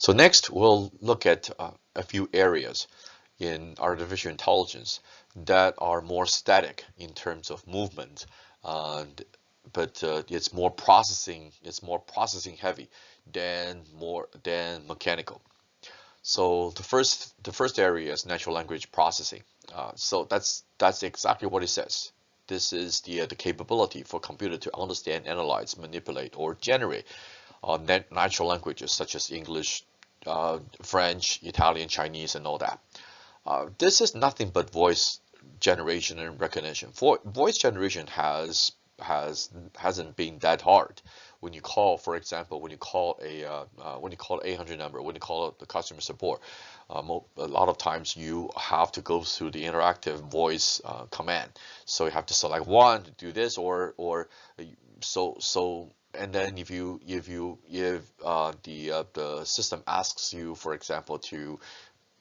So next, we'll look at a few areas in artificial intelligence that are more static in terms of movement, and but it's more processing heavy than mechanical. So the first area is natural language processing. So that's exactly what it says. This is the capability for computer to understand, analyze, manipulate, or generate natural languages such as English, French, Italian, Chinese, and all that. This is nothing but voice generation and recognition. Voice generation hasn't been that hard. When you call, for example, when you call 800 number, when you call the customer support, a lot of times you have to go through the interactive voice command. So you have to select one to do this, or so. And then if the system asks you, for example, to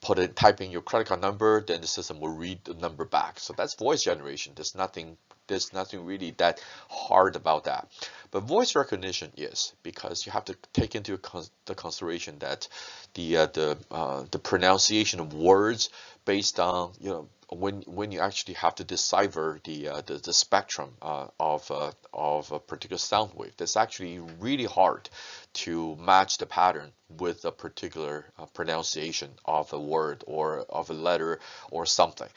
type in your credit card number, then the system will read the number back. So that's voice generation. There's nothing really that hard about that. But voice recognition is, because you have to take into the consideration that the pronunciation of words based on, when you actually have to decipher the spectrum of a particular sound wave, that's actually really hard to match the pattern with a particular pronunciation of a word or of a letter or something.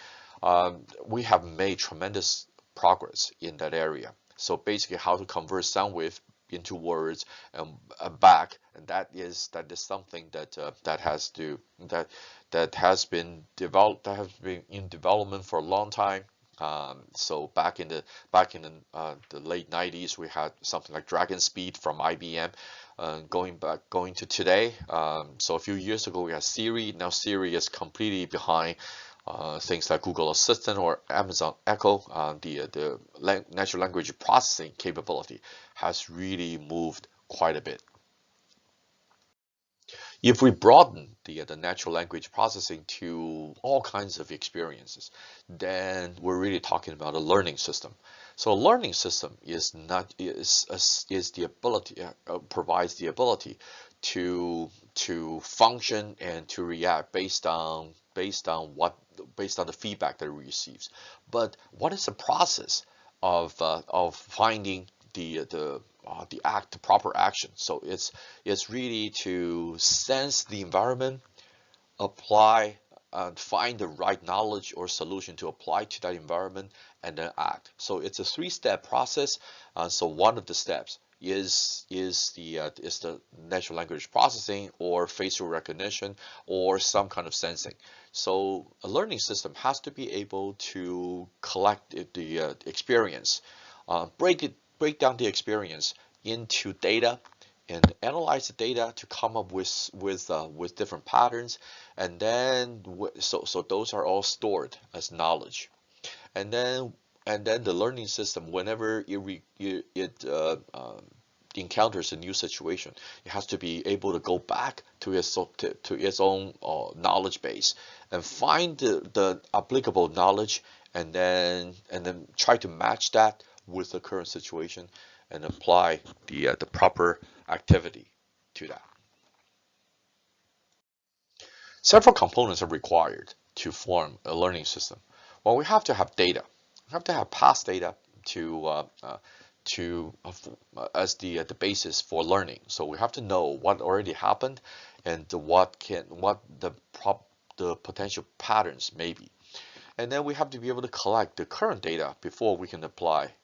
We have made tremendous progress in that area. So basically, how to convert sound wave into words and back, and that is something that has been developed, that has been in development for a long time. So back in the late 90s, we had something like Dragon Speed from IBM. Going to today, so a few years ago we had Siri. Now Siri is completely behind things like Google Assistant or Amazon Echo. The natural language processing capability has really moved quite a bit. If we broaden the natural language processing to all kinds of experiences, then we're really talking about a learning system. So a learning system is not is the ability provides the ability to function and to react based on the feedback that it receives. But what is the process of finding the proper action? So it's really to sense the environment, apply and find the right knowledge or solution to apply to that environment, and then act. So it's a three-step process. So one of the steps is the natural language processing or facial recognition or some kind of sensing. So a learning system has to be able to collect the experience, break down the experience into data and analyze the data to come up with different patterns, and then so those are all stored as knowledge, and then the learning system, whenever it encounters a new situation, it has to be able to go back to its own knowledge base and find the applicable knowledge, and then try to match that with the current situation and apply the proper activity to that. Several components are required to form a learning system. Well, we have to have data. We have to have past data as the basis for learning. So we have to know what already happened and what the potential patterns may be. And then we have to be able to collect the current data before we can apply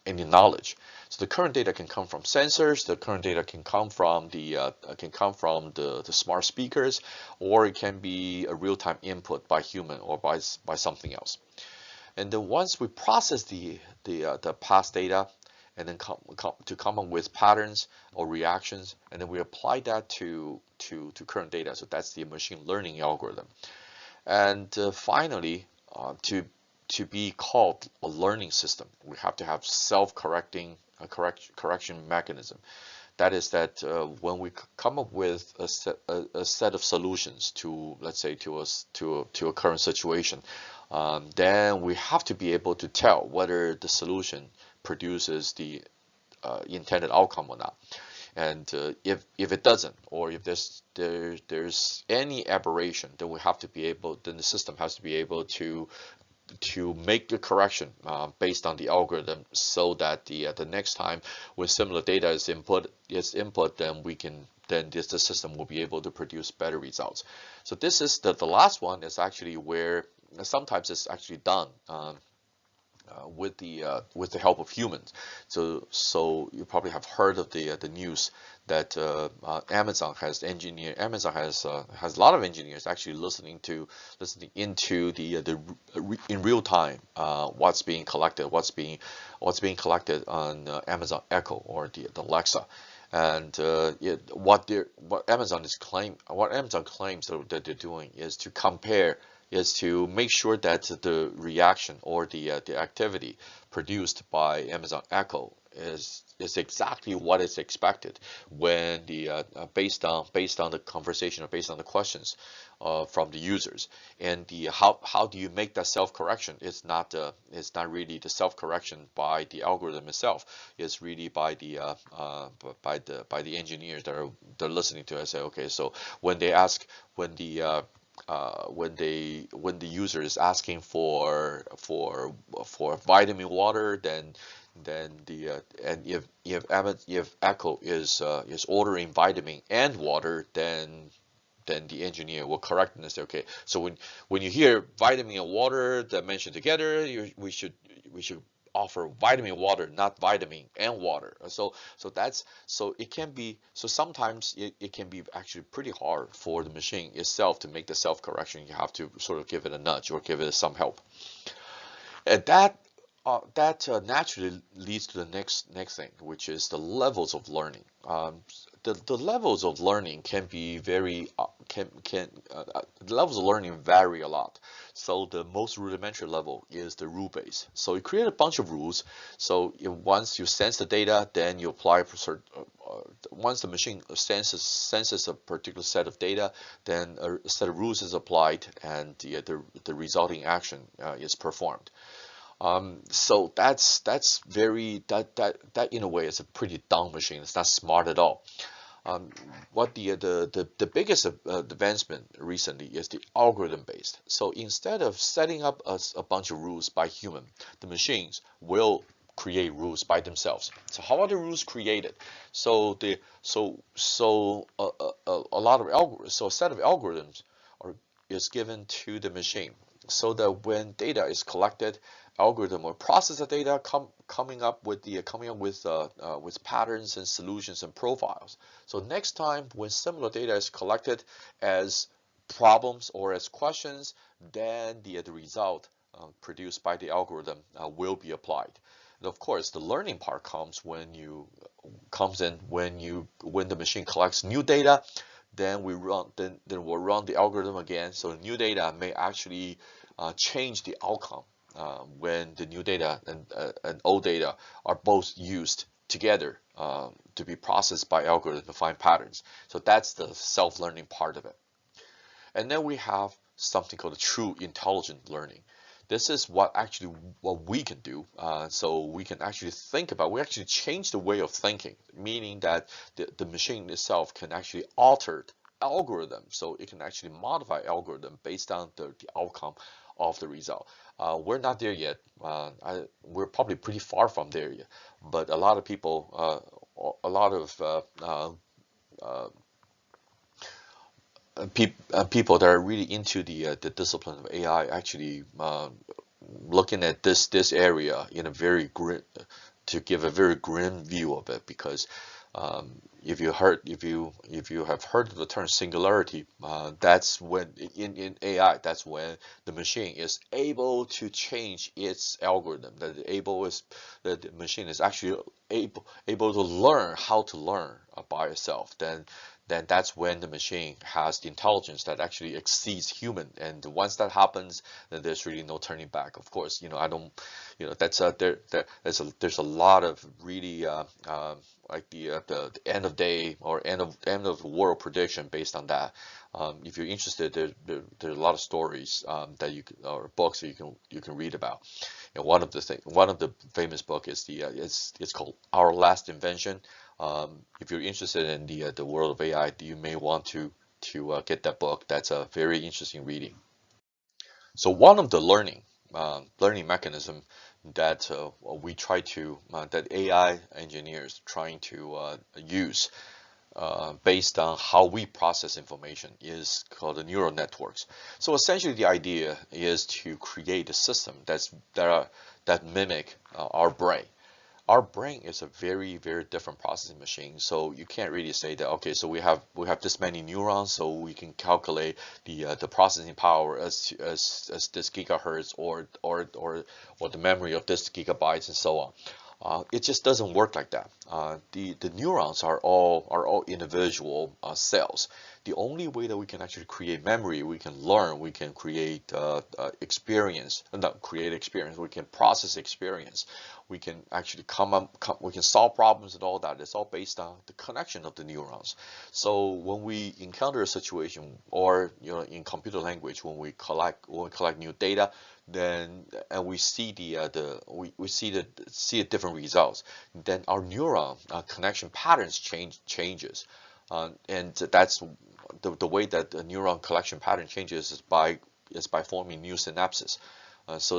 any knowledge. So the current data can come from sensors, the current data can come from the smart speakers, or it can be a real-time input by human or by something else. And then once we process the past data, and then come up with patterns or reactions, and then we apply that to current data. So that's the machine learning algorithm. And finally, to be called a learning system, we have to have self-correcting correction mechanism. That is that when we come up with a set of solutions to, let's say, to a current situation, then we have to be able to tell whether the solution produces the intended outcome or not. And if it doesn't, or if there's any aberration, then the system has to be able to make the correction based on the algorithm, so that the next time when similar data is input, then the system will be able to produce better results. So this is the last one is actually where sometimes it's actually done with the help of humans. So you probably have heard of the news that Amazon has a lot of engineers actually listening into in real time what's being collected, what's being collected on Amazon Echo or the Alexa. And what Amazon claims that they're doing is to make sure that the reaction or the activity produced by Amazon Echo is exactly what is expected when based on the conversation or based on the questions from the users. And how do you make that self-correction? It's not really the self-correction by the algorithm itself. It's really by the engineers they're listening to it. Say, okay, so when they ask when the when the user is asking for vitamin water, then and if Echo is ordering vitamin and water, then the engineer will correct and say, okay, so when you hear vitamin and water that mentioned together, we should offer vitamin water, not vitamin and water. So it can be, so sometimes it can be actually pretty hard for the machine itself to make the self correction. You have to sort of give it a nudge or give it some help, and naturally leads to the next thing, which is the levels of learning. The levels of learning can be very the levels of learning vary a lot. So the most rudimentary level is the rule base. So you create a bunch of rules. So once you sense the data, then you apply once the machine senses a particular set of data, then a set of rules is applied, and the resulting action is performed. So that in a way is a pretty dumb machine. It's not smart at all. What the biggest advancement recently is the algorithm based. So instead of setting up a bunch of rules by human, the machines will create rules by themselves. So how are the rules created? So a lot of algorithms. So a set of algorithms is given to the machine, so that when data is collected, algorithm will process the data, coming up with patterns and solutions and profiles. So next time when similar data is collected as problems or as questions, then the result produced by the algorithm will be applied. And of course, the learning part comes when the machine collects new data. Then we'll run the algorithm again. So new data may actually change the outcome when the new data and old data are both used together to be processed by algorithm to find patterns. So that's the self-learning part of it. And then we have something called true intelligent learning. This is what we can do. So we can actually we actually change the way of thinking, meaning that the machine itself can actually alter algorithm. So it can actually modify algorithm based on the outcome of the result. We're not there yet. We're probably pretty far from there yet. But a lot of people, people that are really into the discipline of AI actually looking at this area in a very grim, to give a very grim view of it, because if you have heard of the term singularity, that's when in AI, that's when the machine is able to change its algorithm. That the machine is actually able to learn how to learn by itself. Then that's when the machine has the intelligence that actually exceeds human. And once that happens, then there's really no turning back. Of course, there's a lot of really like the end of day or end of world prediction based on that. If you're interested, there's a lot of stories or books that you can read about. And one of the famous book is it's called Our Last Invention. If you're interested in the world of AI, you may want to get that book. That's a very interesting reading. So one of the learning mechanism that we try to that AI engineers trying to use based on how we process information is called the neural networks. So essentially, the idea is to create a system that mimic our brain. Our brain is a very different processing machine. So you can't really say that, okay, so we have this many neurons, so we can calculate the processing power as this gigahertz or the memory of this gigabytes and so on. It just doesn't work like that. The neurons are all individual cells. The only way that we can actually create memory, we can learn, we can create experience, not create experience, we can process experience, we can actually we can solve problems and all that. It's all based on the connection of the neurons. So when we encounter a situation, or in computer language, when we collect new data, then and we see we see the different results, then our neuron connection patterns changes, and that's the way that the neuron collection pattern changes is by forming new synapses. So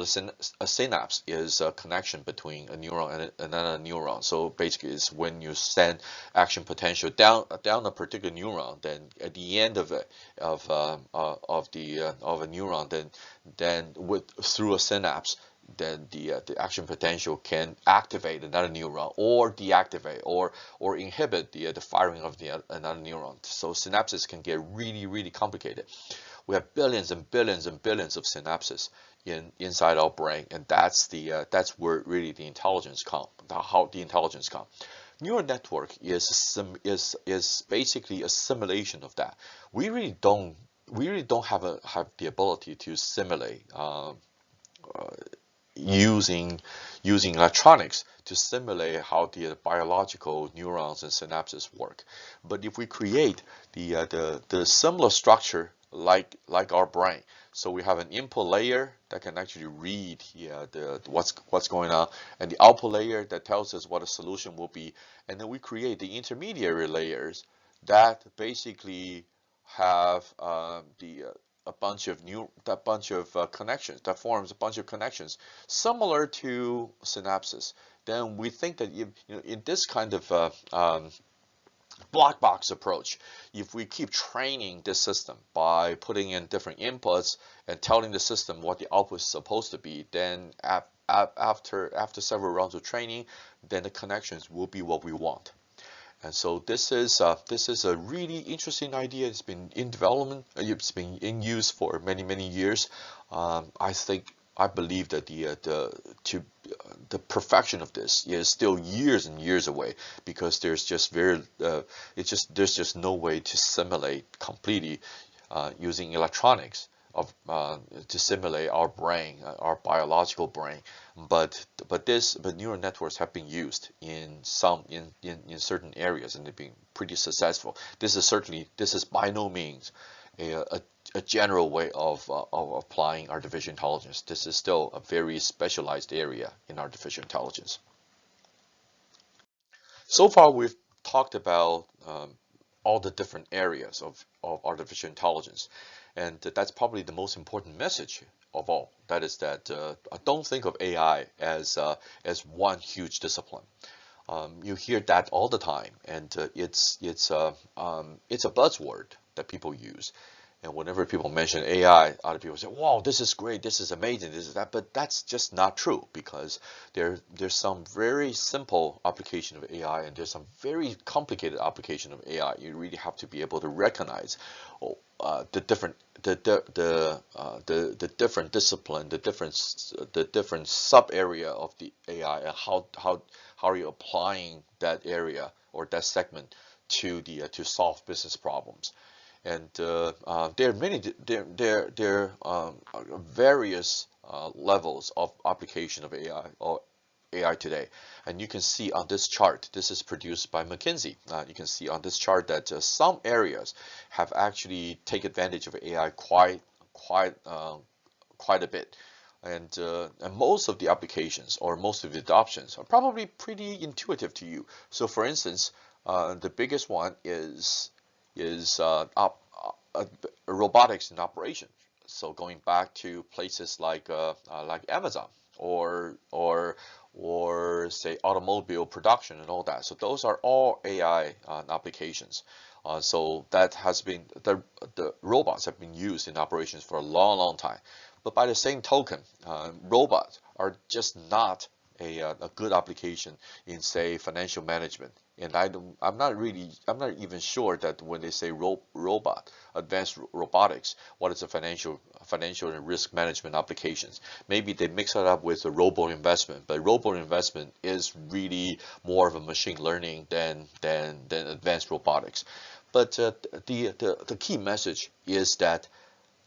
a synapse is a connection between a neuron and another neuron. So basically, it's when you send action potential down a particular neuron, then at the end of it of a neuron, then through a synapse, then the action potential can activate another neuron or deactivate or inhibit the firing of another neuron. So synapses can get really complicated. We have billions and billions and billions of synapses inside our brain, and that's where really the intelligence comes. How the intelligence comes. Neural network is basically a simulation of that. We really don't have the ability to simulate using electronics to simulate how the biological neurons and synapses work. But if we create the similar structure like our brain, so we have an input layer that can actually read what's going on, and the output layer that tells us what a solution will be, and then we create the intermediary layers that basically have a bunch of connections, that forms a bunch of connections similar to synapses. Then we think that in this kind of black box approach, if we keep training this system by putting in different inputs and telling the system what the output is supposed to be, then after several rounds of training, then the connections will be what we want. And so this is a really interesting idea. It's been in development. It's been in use for many years. I believe that the perfection of this is still years and years away, because there's just there's just no way to simulate completely using electronics to simulate our brain, our biological brain. But neural networks have been used in certain areas, and they've been pretty successful. This is by no means a general way of applying artificial intelligence. This is still a very specialized area in artificial intelligence. So far, we've talked about all the different areas of artificial intelligence, and that's probably the most important message of all. That is that don't think of AI as one huge discipline. You hear that all the time, and it's a buzzword that people use. And whenever people mention AI, other people say, "Wow, this is great, this is amazing, this is that." But that's just not true, because there's some very simple application of AI, and there's some very complicated application of AI. You really have to be able to recognize the different discipline, the different sub area of the AI, and how are you applying that area or that segment to solve business problems. And there are various levels of application of AI today, and you can see on this chart. This is produced by McKinsey. You can see on this chart that some areas have actually taken advantage of AI quite a bit. And most of the applications or most of the adoptions are probably pretty intuitive to you. So for instance, The biggest one is robotics in operation. So going back to places like Amazon or say automobile production and all that. So those are all AI applications. So that has been the robots have been used in operations for a long time. But by the same token, robots are just not a good application in say financial management. And I'm not even sure that when they say robot, advanced robotics, what is the financial and risk management applications? Maybe they mix it up with the robo investment, but robo investment is really more of a machine learning than advanced robotics. But the key message is that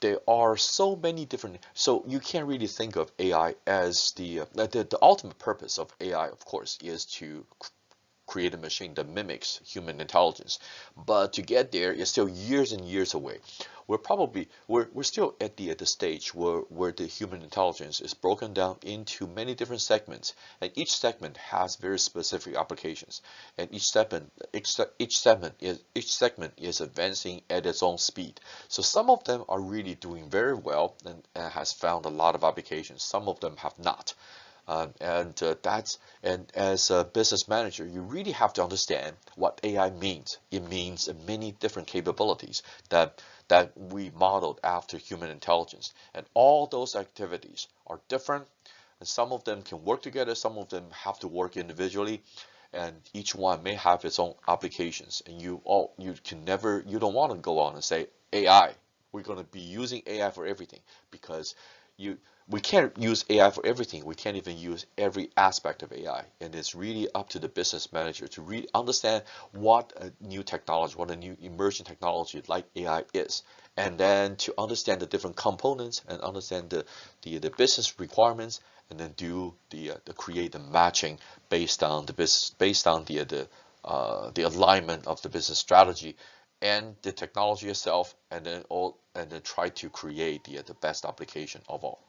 there are so many different, so you can't really think of AI as the ultimate purpose of AI, of course, is to create a machine that mimics human intelligence. But to get there is still years and years away. We're still at the stage where the human intelligence is broken down into many different segments, and each segment has very specific applications, and each segment is advancing at its own speed. So some of them are really doing very well and has found a lot of applications. Some of them have not. And as a business manager, you really have to understand what AI means. It means many different capabilities that we modeled after human intelligence, and all those activities are different. And some of them can work together, some of them have to work individually, and each one may have its own applications. And you don't want to go on and say AI. We're going to be using AI for everything, because we can't use AI for everything. We can't even use every aspect of AI. And it's really up to the business manager to really understand what a new technology, what a new emerging technology like AI is. And then to understand the different components and understand the business requirements, and then do the create the matching based on the business, based on the alignment of the business strategy and the technology itself, and then try to create the best application of all.